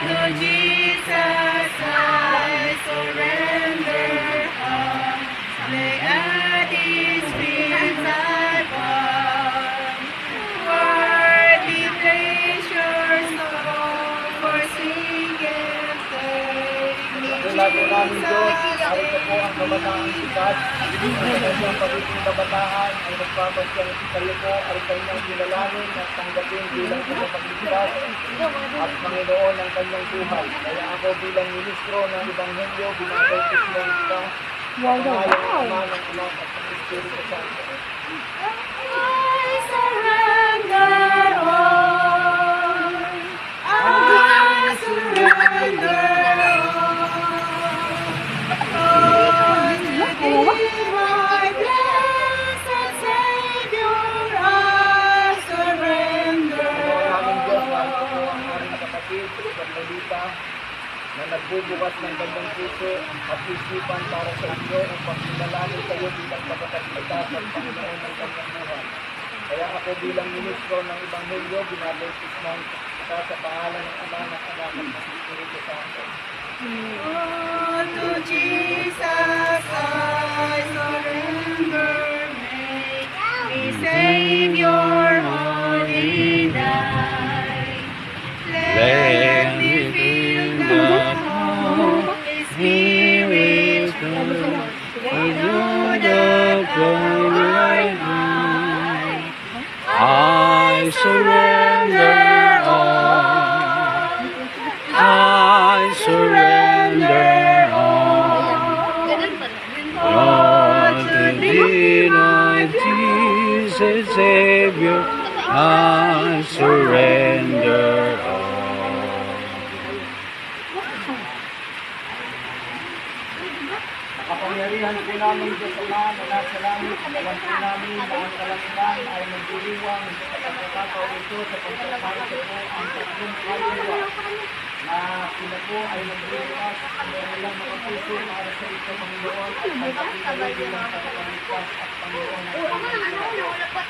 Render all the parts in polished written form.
to Jesus I surrender all. Lay at His feet I bow. Worthy treasures all forsaken, take me Jesus. Narito po ang kabataang sikat. Ang kanyang pagiging kabataan ay nagpapasyang kayo po ay kanyang kilalanin at tanggapin bilang tagapagligtas at Panginoon ng kanyang buhay. Kaya ako bilang ministro ng Ebanghelyo, binabautis mo ito sa pangalan ng Ama, ng Anak at ng Espiritu Santo. I surrender all. I surrender all. My blessed Savior, I surrender all. Kapatid, Carmelita, na nagbubukas ng kanyang puso at isipan para sa inyo upang kinalanin kayo bilang tagapagligtas at Panginoon ng kanyang buhay. Kaya ako bilang ministro ng Ebanghelyo, binabautis mo sa pangalan ng Ama, ng Anak at ng Espiritu Santo. Oh, to Jesus I surrender, make me Savior, holy night. Let me feel the Holy Spirit renew the glorious light. I surrender all. I surrender all. Lord, to thee, Lord Jesus, Savior, I surrender all. Kapangyarihan po namin Diyos Ama na nasa langit, alam po namin na ang kalangitan ay nagdiriwang sa pagkakataon ito sa pagkakataon po ang tatlong kaluluwa na sila po ay nagdiriwas ang kanilang mga puso para sa ito, Panginoon, at magpapitayo bilang tagapagligtas at Panginoon ng kanilang buhay.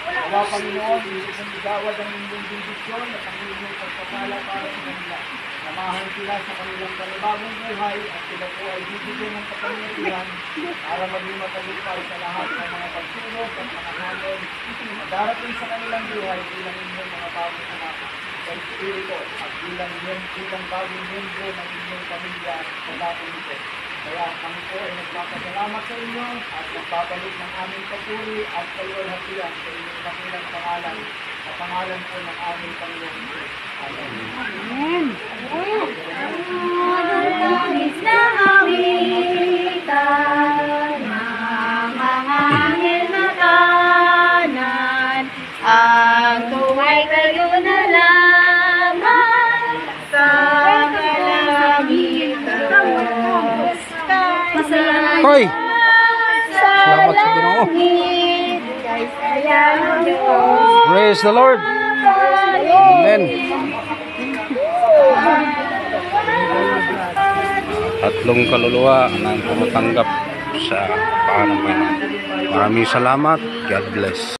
Kaya, Panginoon, hindi kong igawad ang inyong bendisyon at ang inyong pagpapala para sa kanila. Samahan sila sa kanilang panibagong buhay at sila po ay bibigyan ng kapangyarihan para maging matagumpay sa lahat ng mga pagsulog at mga hamon na darating sa kanilang buhay bilang inyong mga bagong anak sa Espiritu at bilang bagong membro ng inyong pamilya sa dating ito. Kaya kami po ay nagpapasalamat sa inyo at nagpapalik ng aming papuri at kalwalhatian sa inyong kapilang pangalan sa pangalan po ng aming Panginoon Diyos. Amen. Langis na awitan, mamahangin na kanan, ang tuway kayo na lamang sa kalangitan. Hoy! Salamat sa Ginoo. Praise the Lord. Amen. Tatlong kaluluwa na tumatanggap sa paanan ng Panginoon. Maraming salamat. God bless.